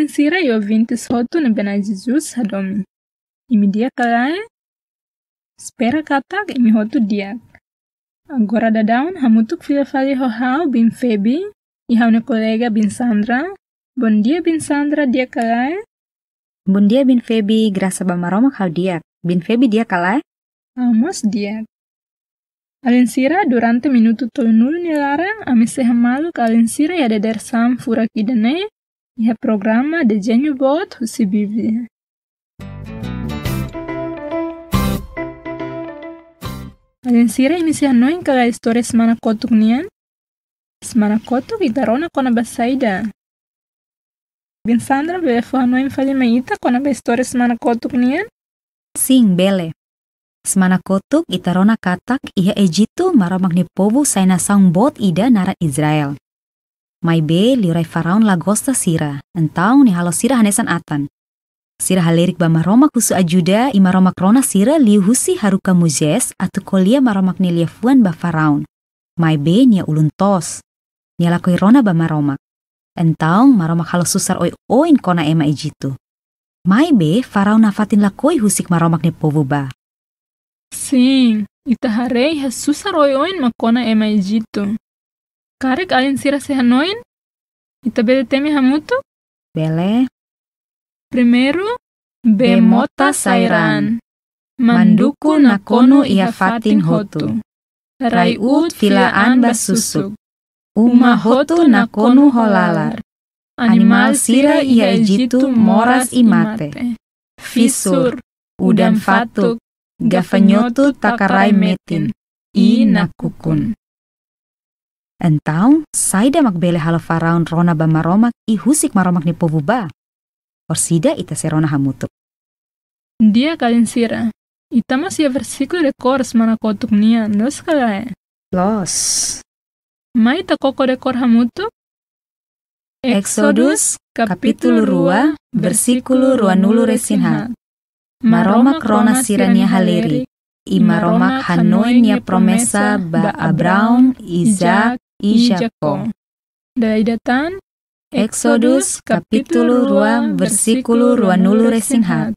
sira e ouvintes hotu na Bena Jesus hadomi. Imi dia kalae, spera katak imi hotu dia. Agora dadaun hamutuk fila-fali hohau bin Febi, e haune colega bin Sandra. Bom dia bin Sandra dia kalae. Bom dia bin Febi, graça bamaromak hau dia. Bin Febi dia kalae. Amos dia. Alin sira durante minuto tolunulu nilarang amise hamalu ka alin sira ya deder sam furak idane ya programa de genio bot husi Biblia. Alin sira imisi hanoin kala história semana kotuk nian. Semana kotuk itarona kona basaida. Bin Sandra befo hanoin fali maita kona ba história semana kotuk nian. Sim, bele. Semana kotuk itarona katak iha Ejitu maromak ni povu saina saung bot ida naran Israel. Mai be liurai faraun lagosta sira, entau ni halo sira hanesan atan. Sira halerik ba maromak husu ajuda i maromak rona sira liu husi haruka Muzes atu kolia maromak ni liafuan ba faraun. Mai be nia ulun tos. Nia lakoi rona ba maromak. Entau maromak halo susar oi oin kona ema Ejitu. Mai be faraun nafatin lakoi husik maromak ni povu ba. Sim, itaharei hasusa roioin makona ema Egito. Karek alin sira se hanoin? Itabele temi hamutu? Bele. Primeiro, bemota sairan. Manduku nakono ia fatin hotu. Raiut filaan basusuk. Uma hotu nakonu holalar. Animal sira ia Egito moras imate. Fisur, udam fatuk. Gafanyotu takarai metin, I nakukun. Entau, saida makbele halo faraun rona ba maromak I husik maromak ni povu ba. Orsida ita serona hamutuk. Dia kalin sira. Ita masih versículo de cor semana kotuk nia, nos kalae. Los. Mai ita koko de cor hamutuk? Exodus capítulo 2, versículo 20 resinhat. Maromak rona sirania haleri, I maromak hanoi nia promesa ba Abraão, Isaac e Jacó. Daí datan, Exodus capítulo 2 versículo 20 resinhat.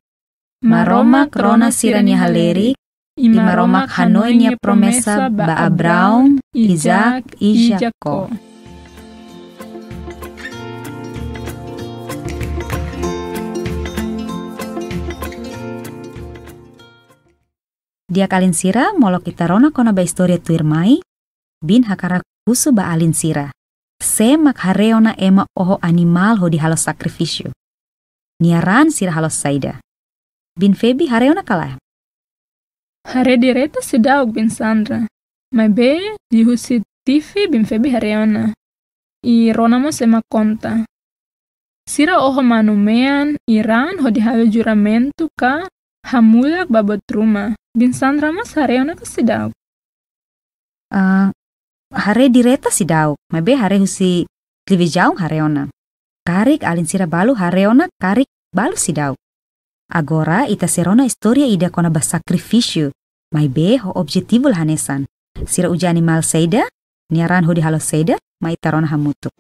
Maromak rona sirania haleri, I maromak hanoi nia promesa ba Abraão, Isaac e Jacó. Dia kalin sira molok kita rona kona ba historia tuirmai bin hakara kusu ba alin sira. Se mak hareona ema oho animal ho di halo sakrifisio. Niaran sira halo saida. Bin Febi hareona kala. Hare direta sidaug bin Sandra. Mai be di husi tifi bin Febi hareona. I rona mo sema konta. Sira oho manumean iran ho di halo juramento ka hamulak babot rumah. Bin Sandra mas hareona ka sidaug. Hare direta sidaug. Mabe hare husi klivijaung hareona. Karik alin sira balu hareona karik balu sidaug. Agora ita serona historia ida kona ba sakrifisio. Mabe ho objektivul hanesan. Sira uja animal seida, niaran ho di halo seida, mai tarona hamutuk.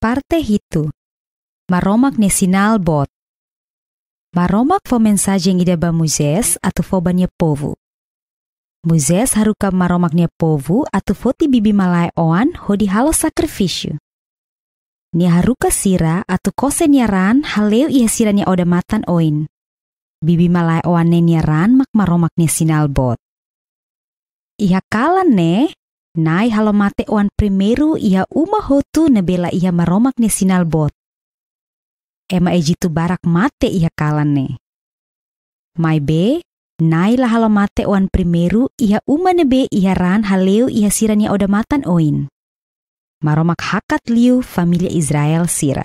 Parte hitu. Maromak ne sinal bot. Maromak fo mensagem ida ba Muzes atu fo banya povu. Muzes haruka maromak ne povu atu fo ti bibi malai oan ho di halo sakrifisio. Nia haruka sira atu kose niaran haleu ia sira nia oda matan oin. Bibi malai oan ne niaran mak maromak ne sinal bot. Iha kalan ne nai halo mate oan primeiro ia uma hotu nebela ia maromak ne sinal bot. Ema Ejitu barak mate ia kalan ne. Mai be, nai la halo mate oan primeiro ia uma nebe ia ran haleu ia sirania oda matan oin. Maromak hakat liu familia Israel sira.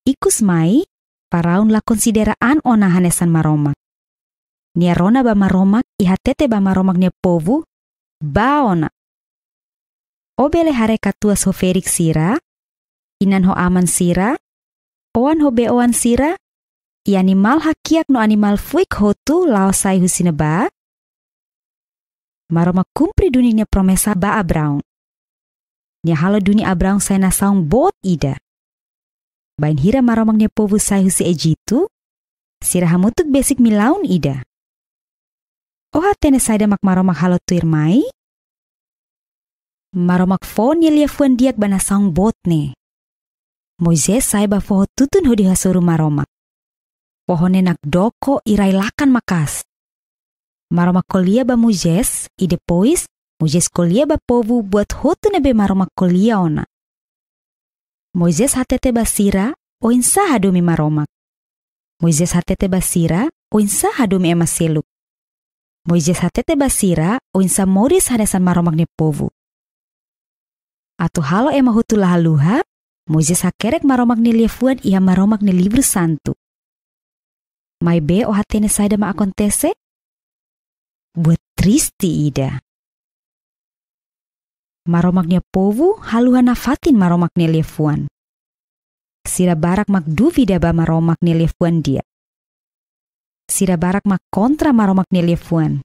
Ikus mai, paraun la konsideraan ona hanesan maromak. Nia rona ba maromak iha tete ba maromak nia povu, baona. Obele hare katua so ferik sira, inan ho aman sira, oan ho beoan sira, I animal hakiak no animal fuik hotu lao sai husina ba. Maroma kumpri dunia promesa ba Abraão. Nia halo dunia Abraão sai na saung bot ida. Bain hira maromak nia povu sai husi Ejitu. Sira hamutuk besik milaun ida. Oha tene saida mak maromak halo tuir mai. Maromak fo nia lia fuan diak bana saung bot ne. Moises sai ba foho tutun hodi hasuru maromak. Pohone nak doko irai lakan makas. Maromak kolia ba Moises, i depois, Moises kolia ba povu buat hotu nebe maromak kolia ona. Moises hatete basira, o insa hadomi maromak. Moises hatete basira, o insa hadomi ema seluk. Moises hatete basira, o insa moris hadesan maromak ne povu. Atu halo ema hutu lahaluha, Moises hakerek maromak ne liefuan ia maromak ne livro santo. Mai be o hatene saida ma acontece? Buat tristi ida. Maromaknya povu haluhan nafatin maromaknya lefuan. Sira barak mak duvida ba maromaknya lefuan dia. Sira barak mak kontra maromaknya lefuan.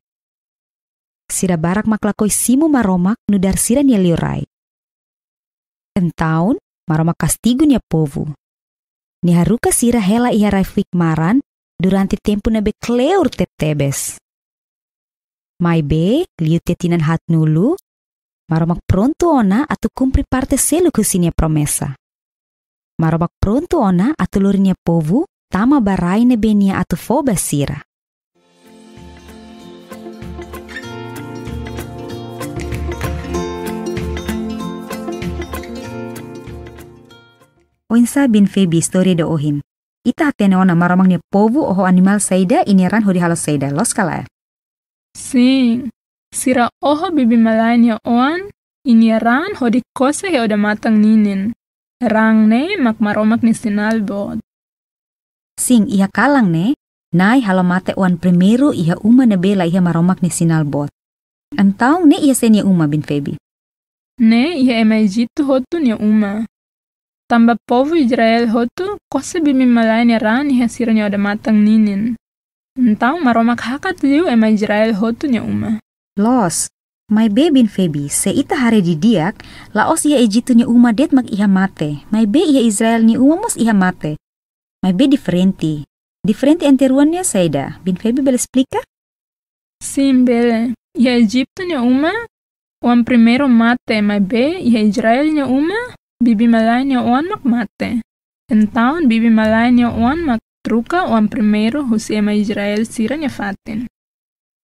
Sira barak mak lakoi simu maromak nudar sira nia liorai. Entaun maromak kastigunya povu. Ni haruka sira hela iha raifik maran durante tempo nebe kleur tetebes. Mai be, liu tetinan hat nulu, maromak pronto ona atu cumpri parte selu kusinia promesa. Maromak pronto ona atu lorinia povu, tama barai nebenia atu foba sira. Oinsa bin Febi story do ohin. Ita atene ona maromaknya povu oho animal saida iniran hodi halo saida los kala. Sim, sira oho bibi malainya oan, iniran hodi kose he oda matang ninin. Rang ne mak maromak ni sinalbot. Sing iha kalang ne, nai halo mate oan primeiro iha uma nebela iha maromak ni sinalbot. Antau ne iha senia uma bin Febi. Ne iha ema Ejitu hotu ni uma. Tamba povu Israel hotu, kose bibi malainya ran iha siranya oda matang ninin. Entau maromak hakat liu ema Israel hotu nya uma. Los, mai be bin Febi, se ita hari di diak, laos iha Ejitu nya uma det mak iha mate. Mai be iha Israel nya uma mos iha mate. Mai be diferenti. Diferenti anteruannya saida. Bin Febi bela explica? Sim, bele. Iha Egipto nya uma, oan primeiro mate, mai be iha Israel nya uma, bibi malainya oan mak mate. Entau bibi malainya oan mak truka oan primeiro husi ema Israel sira nya fatin.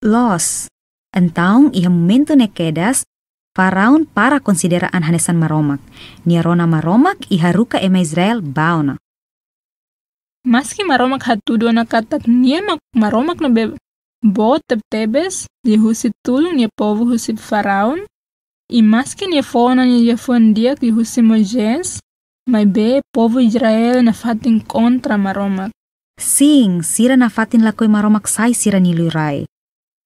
Los, entau iha momento ne kedas, Faraun para konsideraan hanesan maromak. Niarona maromak iha ruka ema Israel baona. Maski maromak hatudo na katak nia mak maromak na be bo tebes di husi tulung nia povu husi Faraun. I maski nia fona nia fuan diak di husi Moises, mai be povu Israel na fatin kontra maromak. Sing, sira na fatin lakoi maromak sai sira nilurai.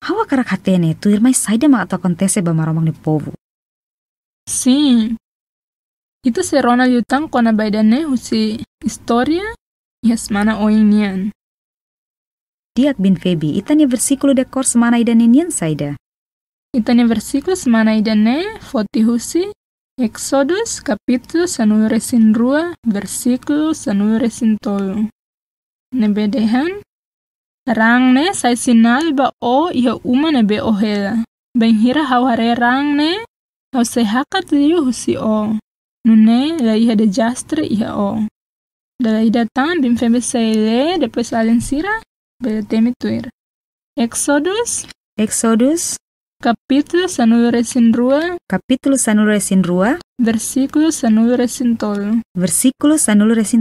Hawa karak hatene tu irmai saida ma atau kontese ba maromak ni povu. Sim. Itu se Ronald yutang kona baidane husi historia yes mana oing nian. Diak bin Febi, itanya versículo dekor semana idane nian saida. Itanya versículo semana idane foti husi Exodus capítulo sanuresin rua versículo sanuresin tolu. Nebedehan rang ne sai sinal ba o iha uma nebe ohela. Benghira haware rang ne hau se hakat liu husi o. Nune la iha de jastre iha o. Dala idatan bin Febi saile depois alen sira bele temi tuir. Exodus capítulo sanuresin rua versículo sanuresin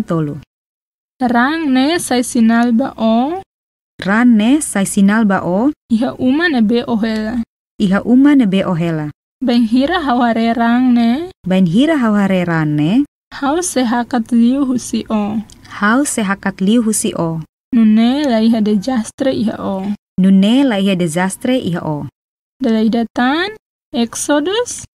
tolu. Rang ne sai sinal ba o iha uma nebe ohela. Benghira haware rang ne hau se hakat liu husi o. Nune la iha de jastre iha o. Dala idatan Exodus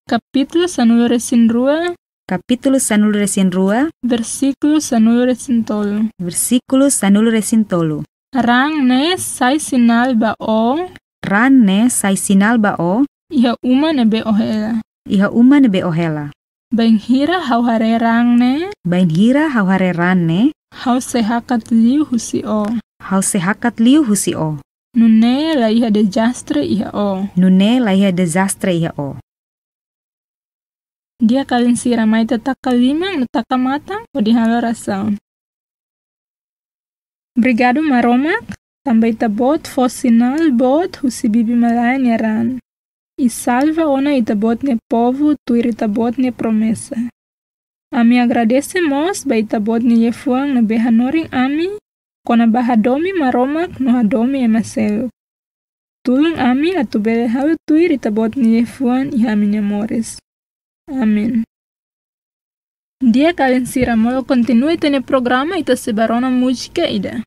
capítulo sanuresin rua Capítulo sanulu resin rua, versículo sanulu resintolo. versículo sanulu resin tolu. Rang ne sai sinal ba o, Ran ne sai sinal ba o, iha uma ne be ohela. iha uma nebe ohela. Bang hira hau hare rang ne, Bain hira hau hare ran ne, hau sehakat liu husi o. hau sehakat liu husi o. Nune la iha desastre iha o. Nune laiha desastre iha o. Dia kalin siramai tataka limang nataka matang o dihalo rasaun. Brigado maromak, tambay tabot fosinal bot husi bibi malayan yaran. E salva ona itabot ne povo tuir itabot ne promessa. Ami agradecemos ba itabot ne yefuang na behanoring ami, kona bahadomi maromak no hadomi emaselo. Tulung ami atu bele halu tuir itabot ne yefuang ihami amores. Amin. Dia kalian siramolo continue tene programa ita sebarona música ida.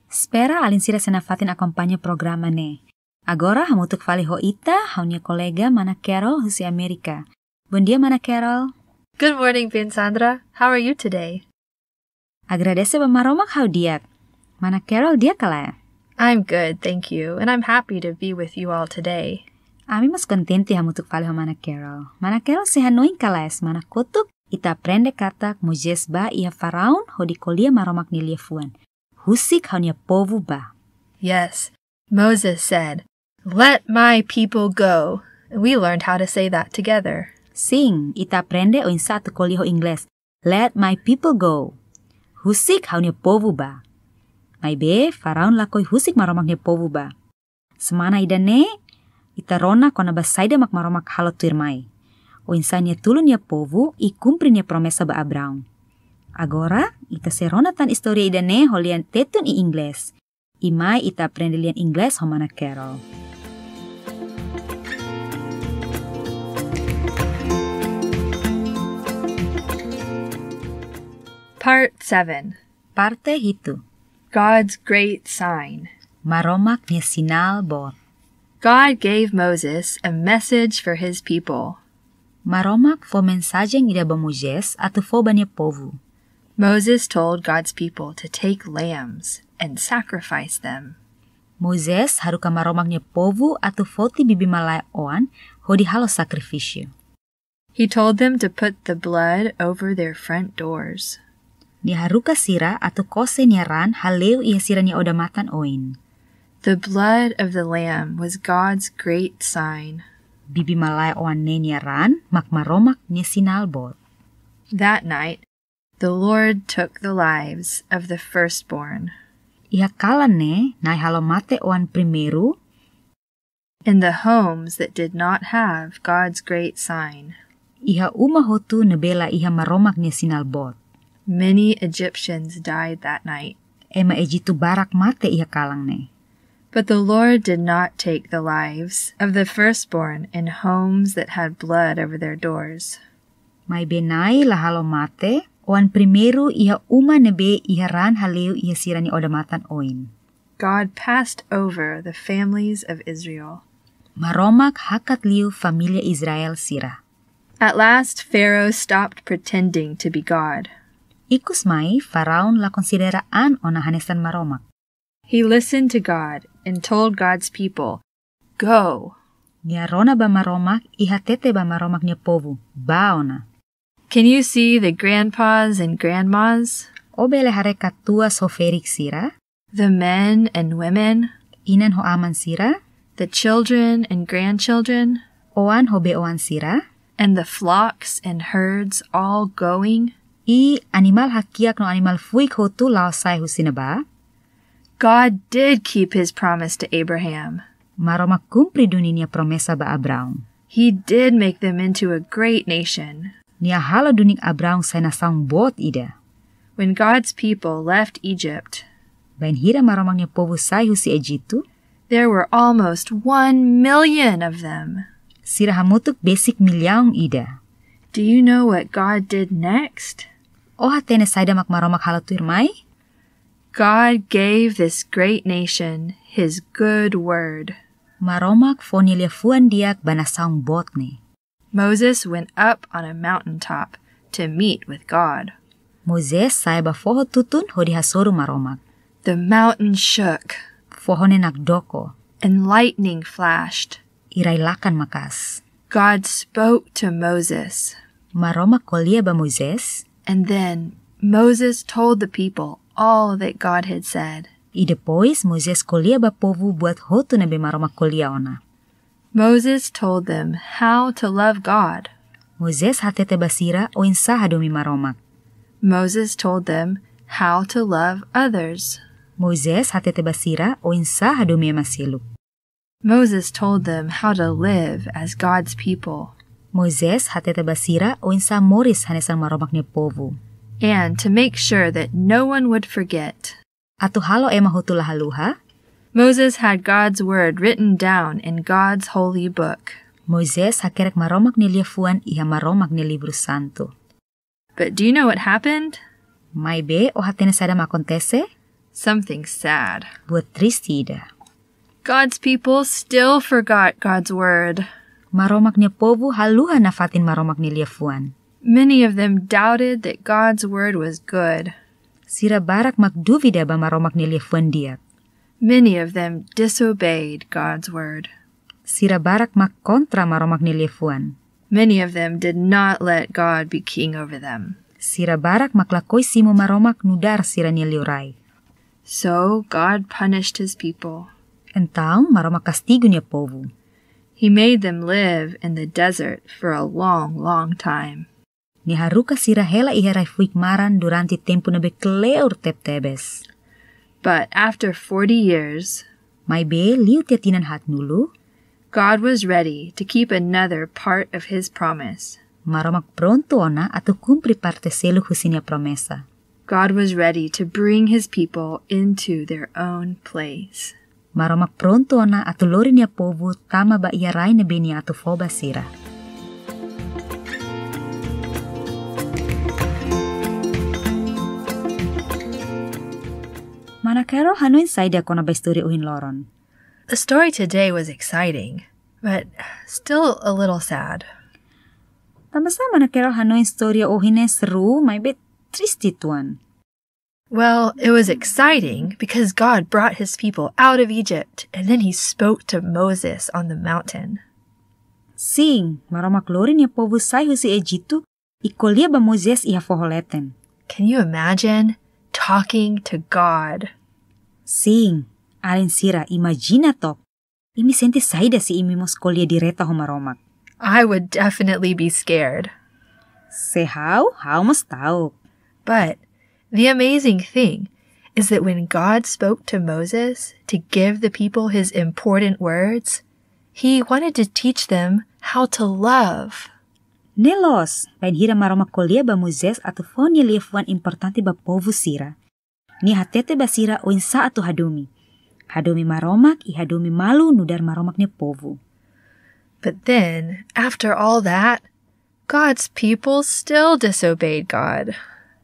Spera alin sira senafatin akompanyo programa ne. Agora hamutuk fali ho ita haunya kolega mana Carol husi Amerika. Buen dia mana Carol. Good morning, Sandra. How are you today? Agradece ba maromak hau diak. Mana Carol dia kala. I'm good, thank you, and I'm happy to be with you all today. Ami mas contenti hamutuk fali ho mana Carol. Mana Carol sehanoin kalas mana kutuk ita aprende katak Moisés ba ia Faraon ho di kolia maromak ni liefuan. Husik haunya povu ba. Yes, Moses said, "Let my people go." And we learned how to say that together. Sing, ita aprende o insa tu kolia ho Ingles. Let my people go. Husik haunya povu ba. May be, Faraon lakoy husik maromak niya povu ba. Semana ida ne, ita rona kona basayda mak maromak halot tuirmay. o insania tulun ya povu I cumprir a promessa ba Abraão. Agora, ita serona tan historia idane holian tetun I inglês. E mai ita aprende lian inglês homana Carol. Part 7. Parte hitu. God's great sign. Maromak nia sinal bot. God gave Moses a message for his people. Maromak fo mensagem ida ba Moisés atu fo ba nia povu. Moses told God's people to take lambs and sacrifice them. Moisés haru ka maromak nia povu atu fo ti bibi malaya oan ho di halo sakrifisio. He told them to put the blood over their front doors. Ni haruka sira atu kose nia ran haleu ia sira nia odamatan oin. The blood of the lamb was God's great sign. Bibi malaya oan ne nia ran mak maromak nia sinalbot. That night, the Lord took the lives of the firstborn. Iha kalan ne nai halo mate oan primeru in the homes that did not have God's great sign. Iha uma hotu nebela iha maromak nia sinalbot. Many Egyptians died that night. Ema ejitu barak mate iha kalang ne. But the Lord did not take the lives of the firstborn in homes that had blood over their doors. Mai benai la halo mate, oan primeru iha uma nebe iha ran haleu iha sirani odamatan oin. God passed over the families of Israel. Maromak hakat liu familia Israel sira. At last Pharaoh stopped pretending to be God. Ikus mai, Faraon la konsideraan ona hanesan maromak. He listened to God and told God's people, "Go." Nia rona ba maromak, iha tete ba maromak nia povu, baona. Can you see the grandpas and grandmas? Obele hare katua soferik sira. The men and women? Inan ho aman sira. The children and grandchildren? Oan ho beoan sira. And the flocks and herds all going? I animal hakiak no animal fuik hotu lao sai husinaba. God did keep his promise to Abraham. Maromak kumpri dunia promesa ba Abraão. He did make them into a great nation. Nia halo dunik Abraão sai nasang bot ida. When God's people left Egypt, bain hira maromak nia povu sai husi Ejitu, there were almost 1 million of them. Sira hamutuk basic milyaong ida. Do you know what God did next? O hatene saida mak maromak halo tuirmai? God gave this great nation his good word. Maromak fo niliafuan diak banasang botne. Moses went up on a mountaintop to meet with God. Moses saiba foho tutun hodi hasoru maromak. The mountain shook. Fohone nakdoko. And lightning flashed. Irailakan makas. God spoke to Moses. Maromak kolia ba Moses? And then Moses told the people all that God had said. I depois Moses kolia ba povu buat hotu na be maromak kolia ona. Moses told them how to love God. Moses hatete basira o insa hadumi maromak. Moses told them how to love others. Moses hatete basira o insa hadumi masiluk. Moses told them how to live as God's people. Moses hatete basira o insa moris hanesan maromak ni povu. And to make sure that no one would forget. Atu halo ema hutula haluha? Moses had God's word written down in God's holy book. Moses hakerek maromak ni liafuan iha maromak ni libro santo. But do you know what happened? Mai be o hatene sada makontese? Something sad. Buat tristida. God's people still forgot God's word. Maromak ni povu haluha na fatin maromak ni liafuan. Many of them doubted that God's word was good. Sira barak magduvida ba maromak ni liafuan diak. Many of them disobeyed God's word. Sira barak magkontra maromak ni liafuan. Many of them did not let God be king over them. Sira barak maklakoy simo maromak nudar sira ni liuray. So God punished his people. Entaong maromak kastigo niya povu. He made them live in the desert for a long, long time. Ni haruka sira hela iheray fuik maran durante tempo na bekleur teptebes. But after 40 years, may be liu tiatinan hat nulu, God was ready to keep another part of his promise. Maromak pronto ona atu cumpri parte selu husinia promesa. God was ready to bring his people into their own place. Maromak pronto ona atu lorinia povu tama ba ia rai nebeni atu foba sira. Manakero hanuin saida kona ba story uhin loron. The story today was exciting, but still a little sad. Tambasa manakero hanuin story uhine seru may bit tristi tuan. Well, it was exciting because God brought his people out of Egypt, and then he spoke to Moses on the mountain. Sing, maromak lorin ya povu sai husi Ejitu, ikolia ba Moses iha foholeten. Can you imagine talking to God? Sing, alin sira, imagina tok. Imi sente saida si imi mos kolia direta ho maromak. I would definitely be scared. Se how mas tau. But the amazing thing is that when God spoke to Moses to give the people his important words, he wanted to teach them how to love. Nelos, pain hira maromak kolia ba Moses atu fon liefwan importante ba povu sira. Ni hatete ba sira o insa atu hadumi. Hadumi maromak i hadumi malu nudar maromak ne povu. But then, after all that, God's people still disobeyed God.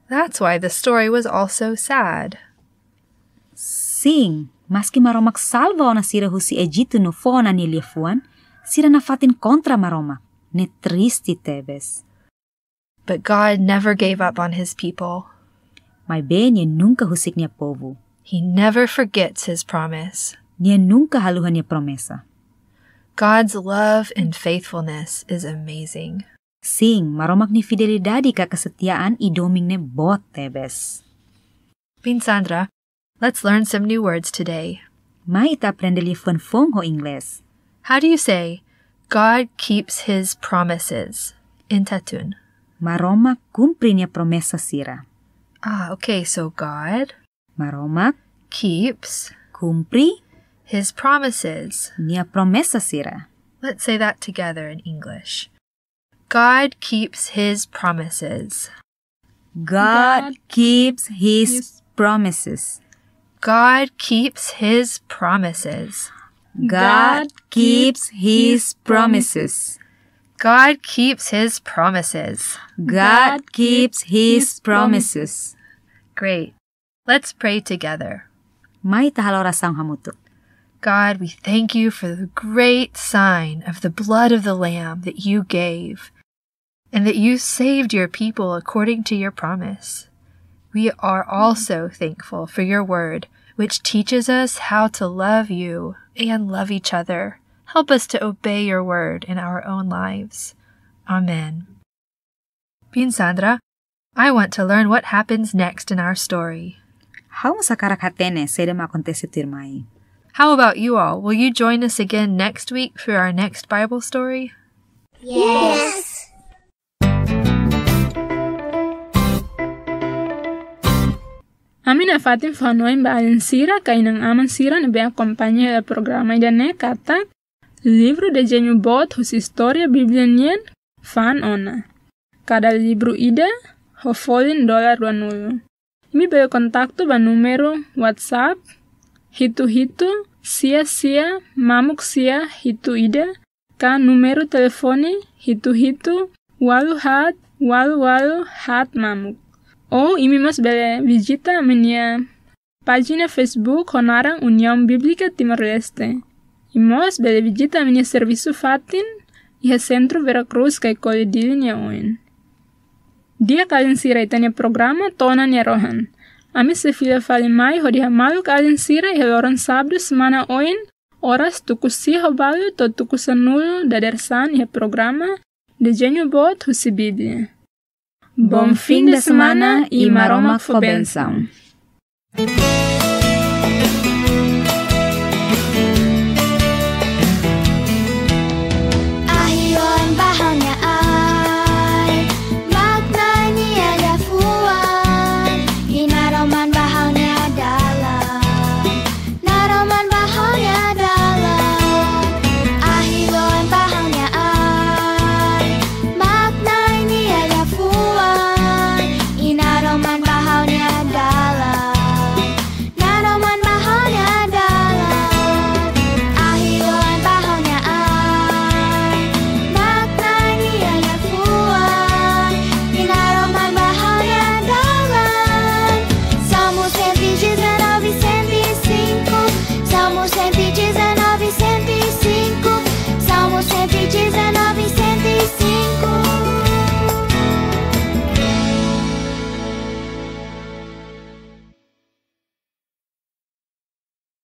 That's why the story was also sad. Sing, maski maromak salva ona sira husi Ejitu no fona ni liefuan, sira nafatin kontra maromak, ne tristi tebes. But God never gave up on his people. May be niya nunca husik niya povu. He never forgets his promise. Niya nunca haluhan niya promesa. God's love and faithfulness is amazing. Sing, maromak ni fidelidadi ka kesetiaan idoming ne bot tebes. Pinsandra, let's learn some new words today. May ita aprende liefwan fong ho Ingles. How do you say, God keeps his promises in Tatun? Maromak kumpri niya promesa sira. Okay, so God Maromak keeps kumpri his promises. niya promesa sira. Let's say that together in English. God keeps his promises. God keeps his promises. God keeps his promises. God keeps his promises. God keeps his promises. God keeps his promises. Great. Let's pray together. May tahalorasang hamutuk. God, we thank you for the great sign of the blood of the Lamb that you gave, and that you saved your people according to your promise. We are also thankful for your word, which teaches us how to love you and love each other. Help us to obey your word in our own lives. Amen. Pinsandra, I want to learn what happens next in our story. How masakarak hatene sede maakontese tirmai. How about you all? Will you join us again next week for our next Bible story? Yes. Amin afatin fanoin ba alin sira kainang aman sira na be acompaña el programa ida ne katak livro de genio bot hus historia biblianien fan ona. Cada libro ida ho folin $2. Imi be kontakto ba numero WhatsApp hitu sia mamuk sia hitu ida ka numero telefoni hitu walu hat mamuk. O imi mas bele visita minha página Facebook Honarang União Bíblica Timor-Leste. Imos bele visita minha serviço fatin e Centro Veracruz kai kolidili nia oin. Dia kalin sira itania programa tona nia rohan. Ami se fila fali mai hodi hamalu kalin sira e loran sábado semana oin horas tukusi hobalu to tukusanulu dadersan e programa de genio bot husi Bíblia. Bom fim de semana e maromak fo benção.